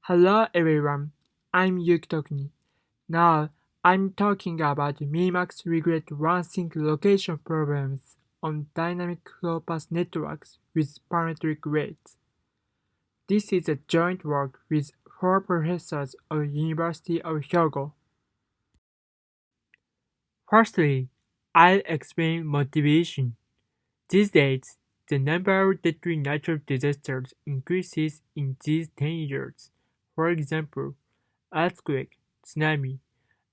Hello everyone, I'm Yuki. Now I'm talking about Minmax regret one-sync location problems on dynamic flow path networks with parametric weights. This is a joint work with four professors of University of Hyogo. Firstly, I'll explain motivation. These days, the number of deadly natural disasters increases in these 10 years. For example, earthquake, tsunami,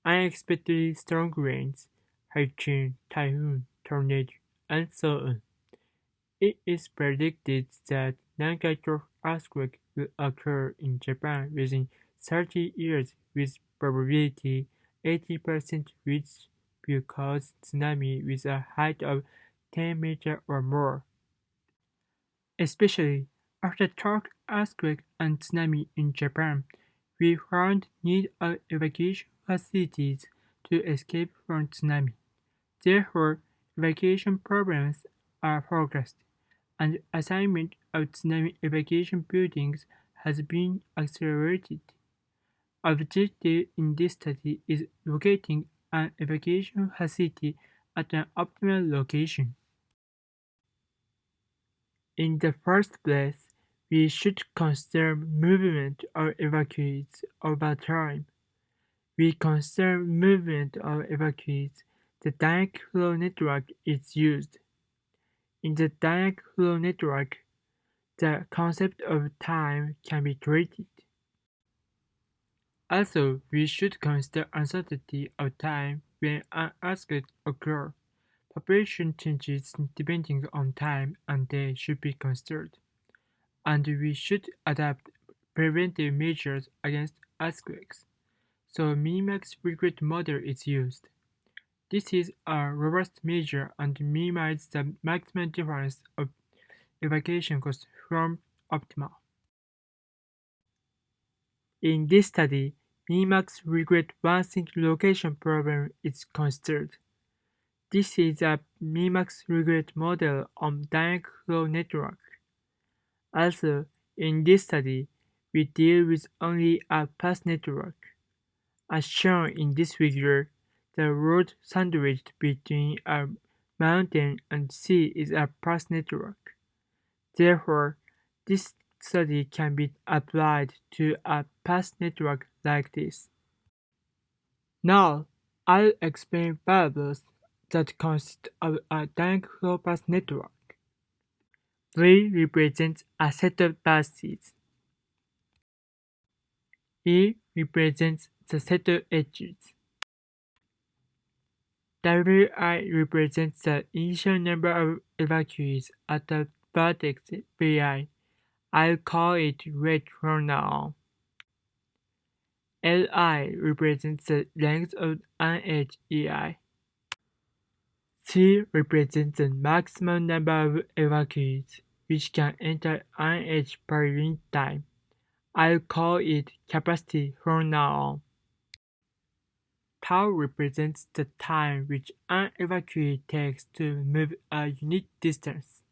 unexpectedly strong rains, hurricane, typhoon, tornado, and so on. It is predicted that non-catastrophic earthquake will occur in Japan within 30 years with probability 80% which will cause tsunami with a height of 10 meters or more. Especially after Turk earthquake and tsunami in Japan, we found need of evacuation facilities to escape from tsunami. Therefore, evacuation programs are focused, and assignment of tsunami evacuation buildings has been accelerated. Objective in this study is locating an evacuation facility at an optimal location. In the first place, we should consider movement of evacuees over time. We consider movement of evacuees, the dynamic flow network is used. In the dynamic flow network, the concept of time can be treated. Also, we should consider uncertainty of time when an earthquake occurs. Population changes depending on time and day should be considered, and we should adapt preventive measures against earthquakes. So Minmax regret model is used. This is a robust measure and minimizes the maximum difference of evacuation cost from optimal. In this study, Minmax regret one-sync location problem is considered. This is a Minmax regret model on dynamic flow network. Also, in this study, we deal with only a path network. As shown in this figure, the road sandwiched between a mountain and sea is a path network. Therefore, this study can be applied to a path network like this. Now, I'll explain variables that consist of a dynamic flow path network. V represents a set of paths. E represents the set of edges. Wi represents the initial number of evacuees at the vertex Vi. I'll call it weight from now on. Li represents the length of an edge Ei. C represents the maximum number of evacuees which can enter an edge per unit time. I'll call it capacity from now on. Tau represents the time which an evacuee takes to move a unit distance.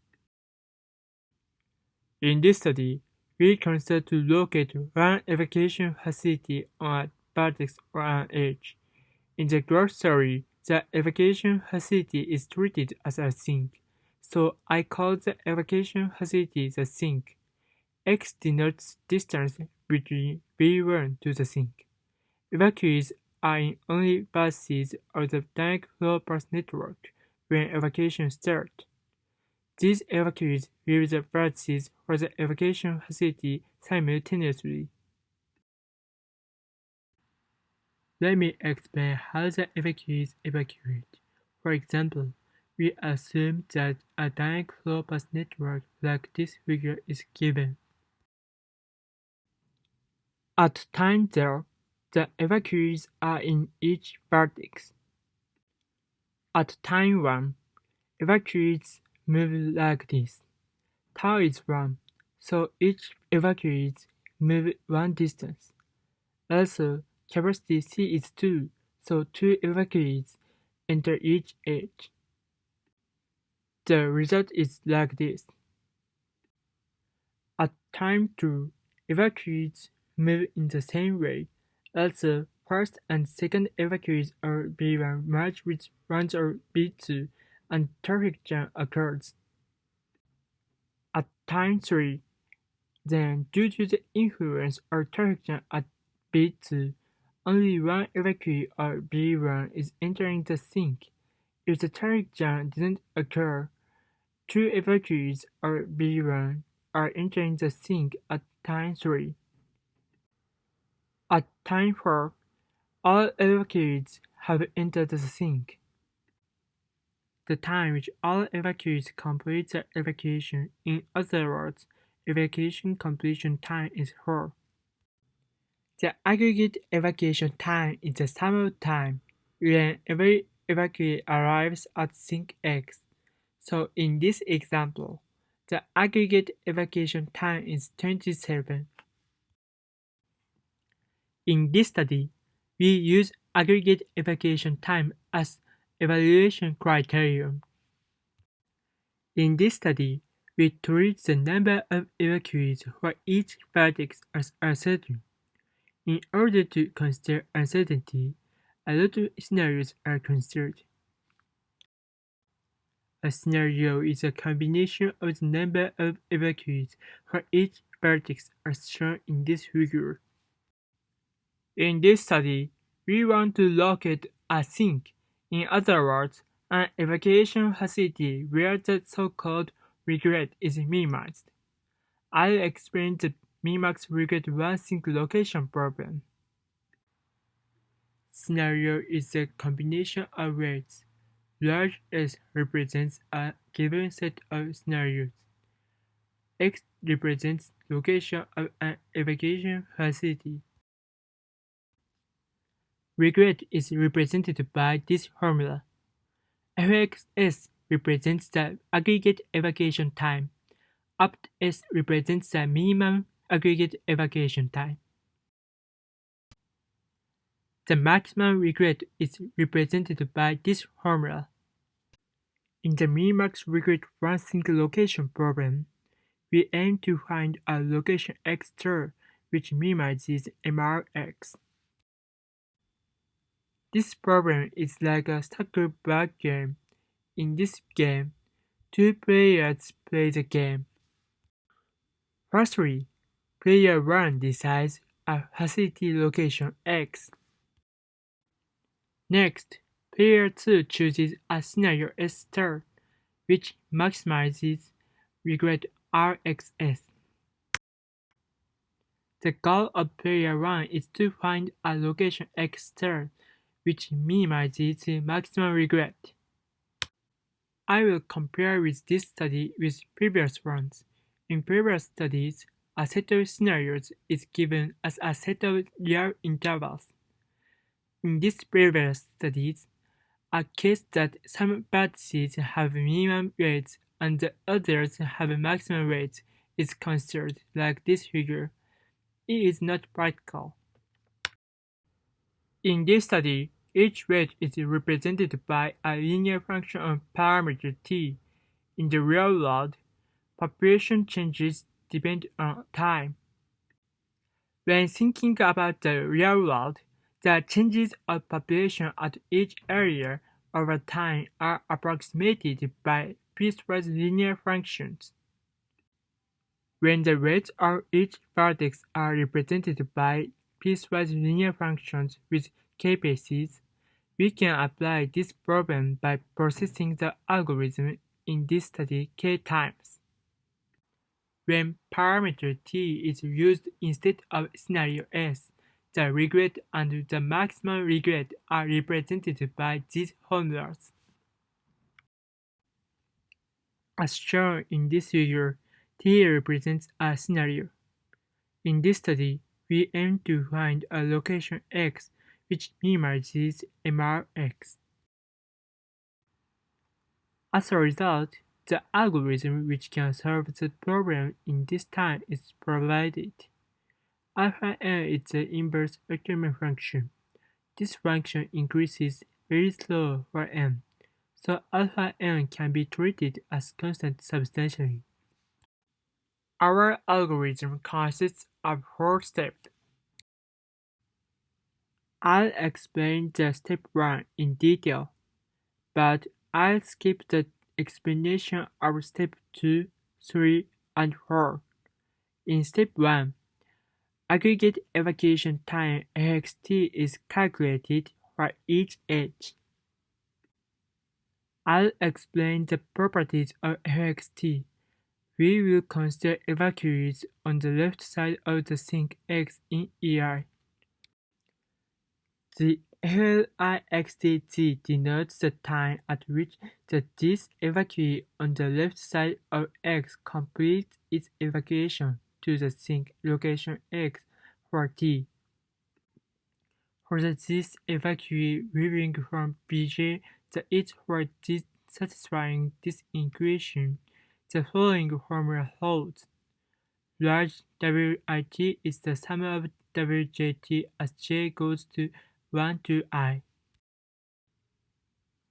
In this study, we consider to locate one evacuation facility on a vertex or an edge. In the growth theory, the evacuation facility is treated as a sink, so I call the evacuation facility the sink. X denotes distance between V1 to the sink. Evacuees are in only passes of the dynamic flow path network when evacuation starts. These evacuees will the vertices for the evacuation facility simultaneously. Let me explain how the evacuees evacuate. For example, we assume that a dynamic flow path network like this figure is given. At time 0, the evacuees are in each vertex. At time 1, evacuees move like this. Tau is 1, so each evacuees move one distance. Also, capacity C is 2, so 2 evacuees enter each edge. The result is like this. At time 2, evacuees move in the same way. Also, first and second evacuees or B1 merge with runs or B2 and traffic jam occurs. At time 3, then due to the influence or traffic jam at B2, only one evacuee or B1 is entering the sink. If the traffic jam didn't occur, two evacuees or B1 are entering the sink at time 3. At time 4, all evacuees have entered the sink. The time which all evacuees complete the evacuation, in other words, evacuation completion time is 4. The aggregate evacuation time is the sum of time when every evacuee arrives at sink X. So in this example, the aggregate evacuation time is 27. In this study, we use aggregate evacuation time as evaluation criterion. In this study, we treat the number of evacuees for each vertex as uncertain. In order to consider uncertainty, a lot of scenarios are considered. A scenario is a combination of the number of evacuees for each vertex as shown in this figure. In this study, we want to locate a sink, in other words, an evacuation facility where the so-called regret is minimized. I'll explain the Minmax regret one sink location problem. Scenario is a combination of weights. Large S represents a given set of scenarios. X represents location of an evacuation facility. Regret is represented by this formula. Fxs represents the aggregate evacuation time. Opt-S represents the minimum aggregate evacuation time. The maximum regret is represented by this formula. In the Minmax regret one single location problem, we aim to find a location X star which minimizes MRX. This problem is like a soccer ball game. In this game, two players play the game. Firstly, player 1 decides a facility location X. Next, player 2 chooses a scenario S star, which maximizes regret RXS. The goal of player 1 is to find a location X star, which minimizes maximum regret. I will compare with this study with previous ones. In previous studies, a set of scenarios is given as a set of real intervals. In these previous studies, a case that some vertices have minimum weights and the others have maximum weights is considered, like this figure. It is not practical. In this study, each weight is represented by a linear function of parameter t. In the real world, population changes depend on time. When thinking about the real world, the changes of population at each area over time are approximated by piecewise linear functions. When the weights of each vertex are represented by piecewise linear functions with k-bases, we can apply this problem by processing the algorithm in this study k times. When parameter t is used instead of scenario S, the regret and the maximum regret are represented by these formulas. As shown in this figure, T represents a scenario. In this study, we aim to find a location X which minimizes MRX. As a result, the algorithm which can solve the problem in this time is provided. Alpha n is the inverse Ackermann function. This function increases very slow for n, so alpha n can be treated as constant substantially. Our algorithm consists of 4 steps. I'll explain the step 1 in detail, but I'll skip the explanation of step 2, 3, and 4. In step 1, aggregate evacuation time (AXT) is calculated for each edge. I'll explain the properties of AXT. We will consider evacuees on the left side of the sink X in EI. The LIXTZ denotes the time at which the this evacuee on the left side of X completes its evacuation to the sink location X for T. For the this evacuee leaving from BJ, the it for this satisfying this equation, the following formula holds. Large WIT is the sum of WJT as J goes to 1 to I.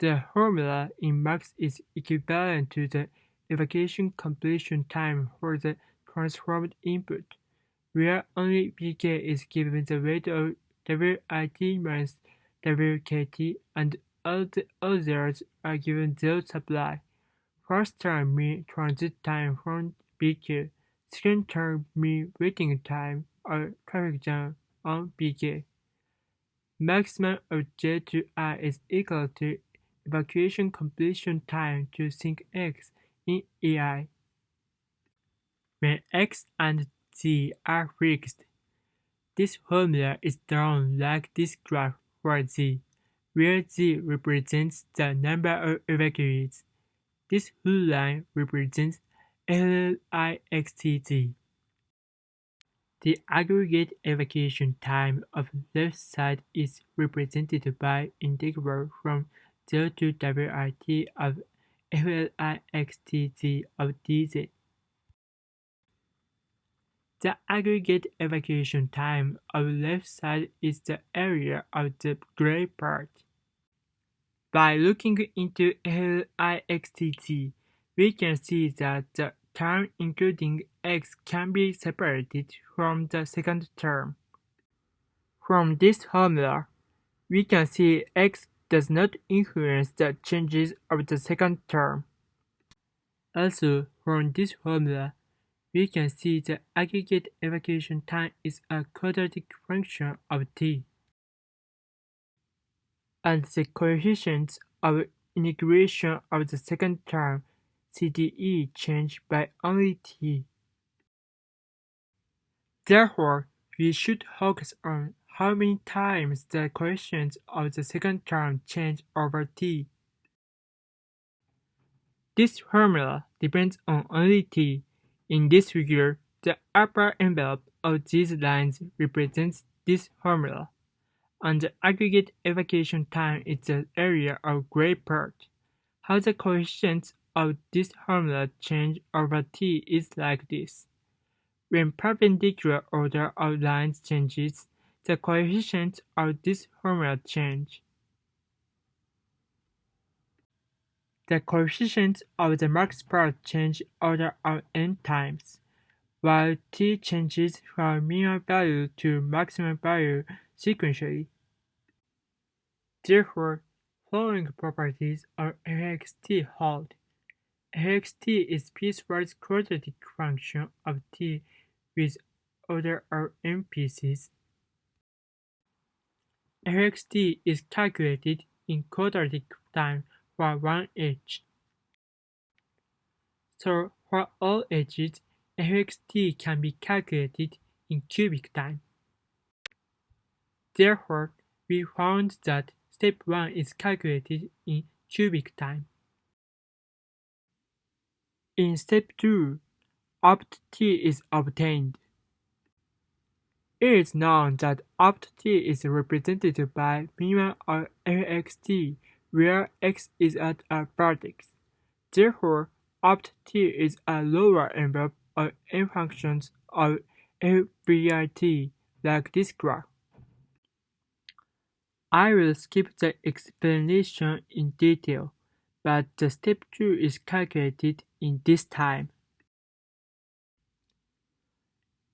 The formula in Max is equivalent to the evacuation completion time for the transformed input, where only Vk is given the weight of WIT minus WKT and all the others are given zero supply. First term mean transit time from Vk, second term mean waiting time or traffic jam on Vk. Maximum of J to I is equal to evacuation completion time to sink X in EI. When X and Z are fixed, this formula is drawn like this graph for Z, where Z represents the number of evacuees. This blue line represents LIXTZ. The aggregate evacuation time of left side is represented by integral from 0 to WIT of FLIXTZ of dz. The aggregate evacuation time of left side is the area of the gray part. By looking into LIXTZ, we can see that the term including X can be separated from the second term. From this formula, we can see X does not influence the changes of the second term. Also, from this formula, we can see the aggregate evacuation time is a quadratic function of T, and the coefficients of integration of the second term CDE change by only T. Therefore, we should focus on how many times the coefficients of the second term change over T. This formula depends on only T. In this figure, the upper envelope of these lines represents this formula, and the aggregate evacuation time is the area of gray part. How the coefficients of this formula change over T is like this. When perpendicular order of lines changes, the coefficients of this formula change. The coefficients of the max part change order of n times, while T changes from minimum value to maximum value sequentially. Therefore, following properties of AXT hold. AXT is piecewise quadratic function of T with order of n pieces. AXT is calculated in quadratic time for one edge. So for all edges, AXT can be calculated in cubic time. Therefore, we found that step 1 is calculated in cubic time. In step 2, opt-T is obtained. It is known that opt-T is represented by minimum of AXT, where X is at a vertex. Therefore, opt-T is a lower envelope of n functions of FVIT, like this graph. I will skip the explanation in detail, but the step 2 is calculated in this time.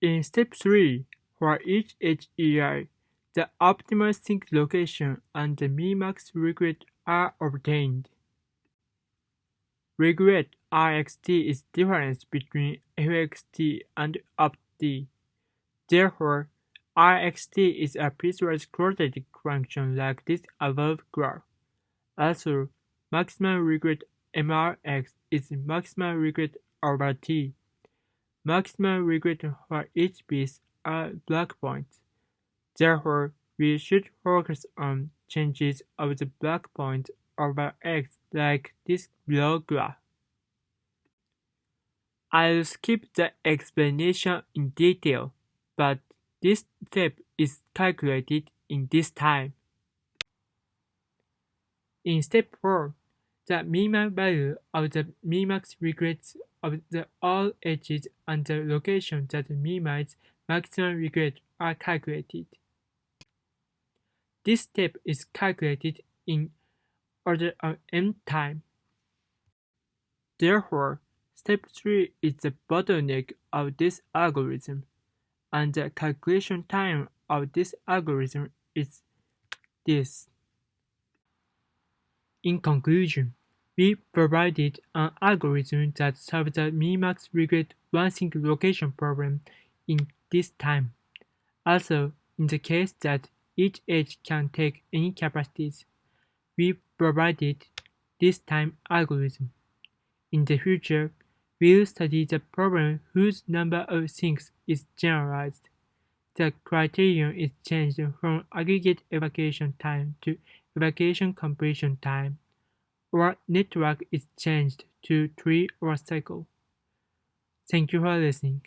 In step 3, for each edge EI, the optimal sink location and the Minmax regret are obtained. Regret RxT is difference between FXT and opt-T. Therefore, RxT is a piecewise quadratic function like this above graph. Also, maximum regret MRx is maximum regret over T. Maximum regret for each piece are black points. Therefore, we should focus on changes of the black point over X like this below graph. I'll skip the explanation in detail, but this step is calculated in this time. In step 4, the minimum value of the Minmax regrets of the all edges and the location that minimize maximum regret are calculated. This step is calculated in order of n time. Therefore, step 3 is the bottleneck of this algorithm, and the calculation time of this algorithm is this. In conclusion, we provided an algorithm that solves the Minmax regret one single location problem in this time. Also, in the case that each edge can take any capacities, we provided this time algorithm. In the future, we'll study the problem whose number of sinks is generalized. The criterion is changed from aggregate evacuation time to evacuation completion time, or network is changed to tree or cycle. Thank you for listening.